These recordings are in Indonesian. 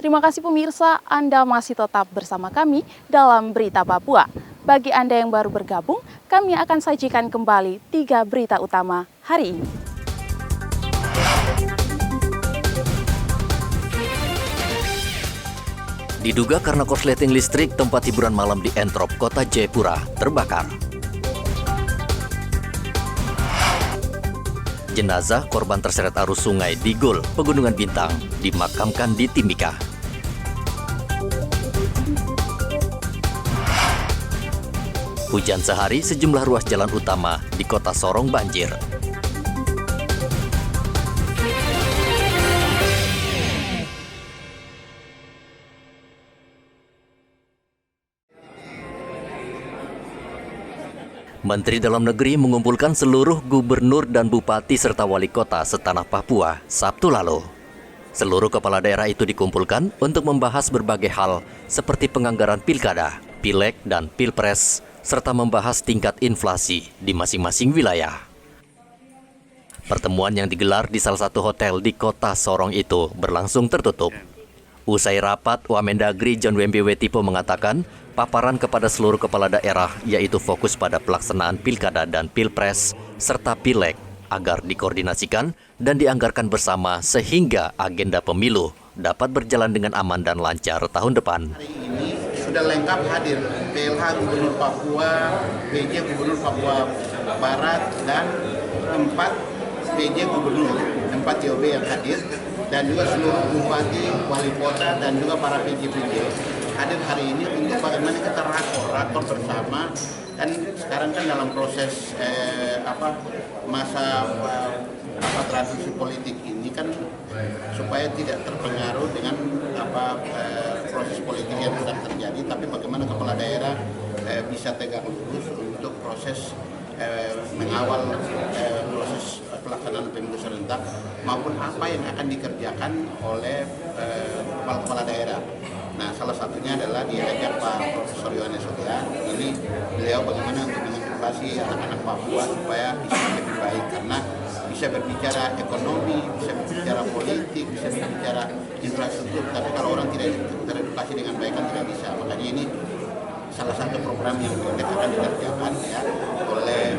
Terima kasih pemirsa, Anda masih tetap bersama kami dalam Berita Papua. Bagi Anda yang baru bergabung, kami akan sajikan kembali 3 berita utama hari ini. Diduga karena korsleting listrik, tempat hiburan malam di Entrop, Kota Jayapura terbakar. Jenazah korban terseret arus sungai di Gul, Pegunungan Bintang, dimakamkan di Timika. Hujan sehari, sejumlah ruas jalan utama di Kota Sorong banjir. Menteri Dalam Negeri mengumpulkan seluruh gubernur dan bupati serta wali kota setanah Papua Sabtu lalu. Seluruh kepala daerah itu dikumpulkan untuk membahas berbagai hal seperti penganggaran pilkada, pileg, dan pilpres, serta membahas tingkat inflasi di masing-masing wilayah. Pertemuan yang digelar di salah satu hotel di Kota Sorong itu berlangsung tertutup. Usai rapat, Wamendagri John Wembe Wetipo mengatakan paparan kepada seluruh kepala daerah yaitu fokus pada pelaksanaan pilkada dan pilpres serta pileg agar dikoordinasikan dan dianggarkan bersama sehingga agenda pemilu dapat berjalan dengan aman dan lancar tahun depan. Hari ini sudah lengkap hadir PLH Gubernur Papua, PJ Gubernur Papua Barat, dan 4 PJ Gubernur, 4 TOB yang hadir, dan juga seluruh bupati, wali kota, dan juga para PJ-PJ hadir hari ini untuk bagaimana kita rakor bersama. Dan sekarang kan dalam proses masa transisi politik ini kan supaya tidak terpengaruh dengan proses politik yang sedang terjadi, tapi bagaimana kepala daerah bisa tegak lurus untuk proses mengawal proses pelaksanaan pemilu serentak maupun apa yang akan dikerjakan oleh kepala daerah. Nah, salah satunya adalah diajak Pak Profesor Yohanes Surya. Ini beliau bagaimana untuk mengedukasi anak-anak Papua supaya bisa lebih baik, karena bisa berbicara ekonomi, bisa berbicara politik, bisa berbicara infrastruktur, tapi kalau orang tidak teredukasi dengan baik kan tidak bisa. Makanya ini salah satu program yang akan dikerjakan ya oleh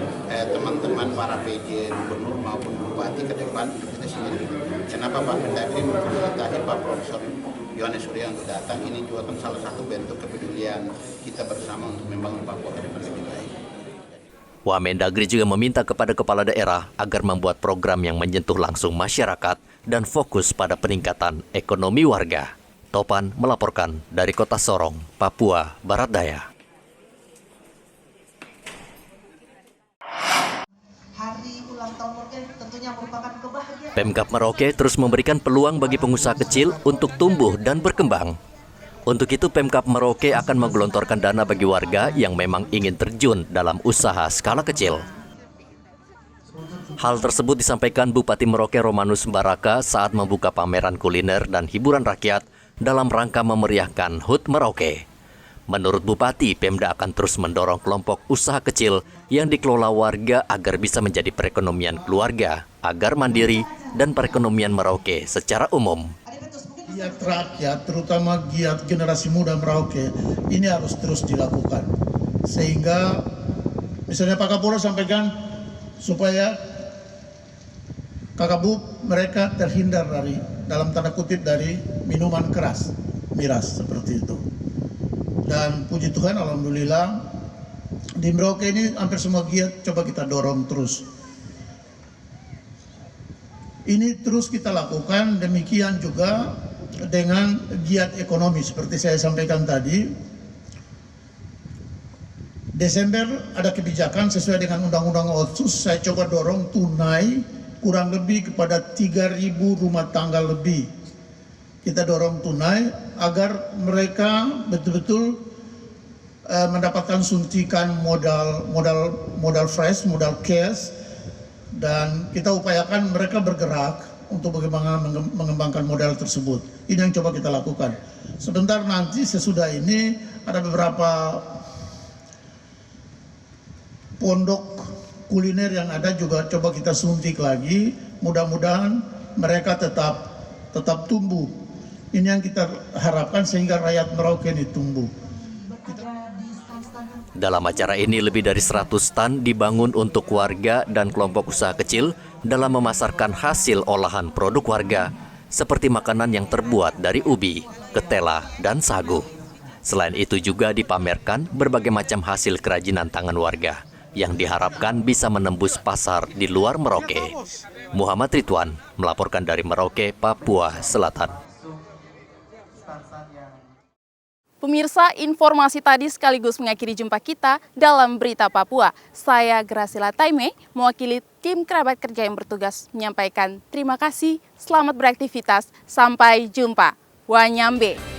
teman-teman para PJ gubernur maupun bupati ke depan untuk kita sendiri. Kenapa Pak Mendagri memfasilitasi Pak Profesor Yohanes Surya untuk datang? Ini juga kan salah satu bentuk kepedulian kita bersama untuk membangun Papua ke depan lebih baik. Wamendagri juga meminta kepada kepala daerah agar membuat program yang menyentuh langsung masyarakat dan fokus pada peningkatan ekonomi warga. Topan melaporkan dari Kota Sorong, Papua Barat Daya. Hari ulang tahun Merauke tentunya merupakan kebahagiaan. Pemkab Merauke terus memberikan peluang bagi pengusaha kecil untuk tumbuh dan berkembang. Untuk itu, Pemkab Merauke akan menggelontorkan dana bagi warga yang memang ingin terjun dalam usaha skala kecil. Hal tersebut disampaikan Bupati Merauke Romanus Baraka saat membuka pameran kuliner dan hiburan rakyat dalam rangka memeriahkan HUT Merauke. Menurut Bupati, Pemda akan terus mendorong kelompok usaha kecil yang dikelola warga agar bisa menjadi perekonomian keluarga, agar mandiri dan perekonomian Merauke secara umum. Giat rakyat, terutama giat generasi muda Merauke, ini harus terus dilakukan. Sehingga, misalnya Pak Kapolres sampaikan, supaya Kakak mereka terhindar dari, dalam tanda kutip, dari minuman keras, miras, seperti itu. Dan puji Tuhan, alhamdulillah, di Merauke ini hampir semua giat coba kita dorong terus. Ini terus kita lakukan, demikian juga dengan giat ekonomi seperti saya sampaikan tadi. Desember ada kebijakan sesuai dengan Undang-Undang Otsus, saya coba dorong tunai kurang lebih kepada 3.000 rumah tangga lebih. Kita dorong tunai agar mereka betul-betul mendapatkan suntikan modal fresh, modal cash, dan kita upayakan mereka bergerak untuk bagaimana mengembangkan modal tersebut. Ini yang coba kita lakukan. Sebentar nanti sesudah ini ada beberapa pondok kuliner yang ada juga coba kita suntik lagi. Mudah-mudahan mereka tetap tumbuh Ini yang kita harapkan sehingga rakyat Merauke ini tumbuh. Dalam acara ini lebih dari 100 stand dibangun untuk warga dan kelompok usaha kecil dalam memasarkan hasil olahan produk warga seperti makanan yang terbuat dari ubi, ketela, dan sagu. Selain itu juga dipamerkan berbagai macam hasil kerajinan tangan warga yang diharapkan bisa menembus pasar di luar Merauke. Muhammad Ridwan melaporkan dari Merauke, Papua Selatan. Pemirsa, informasi tadi sekaligus mengakhiri jumpa kita dalam Berita Papua. Saya Gracila Taime, mewakili tim kerabat kerja yang bertugas menyampaikan terima kasih, selamat beraktivitas, sampai jumpa. Wanyambe.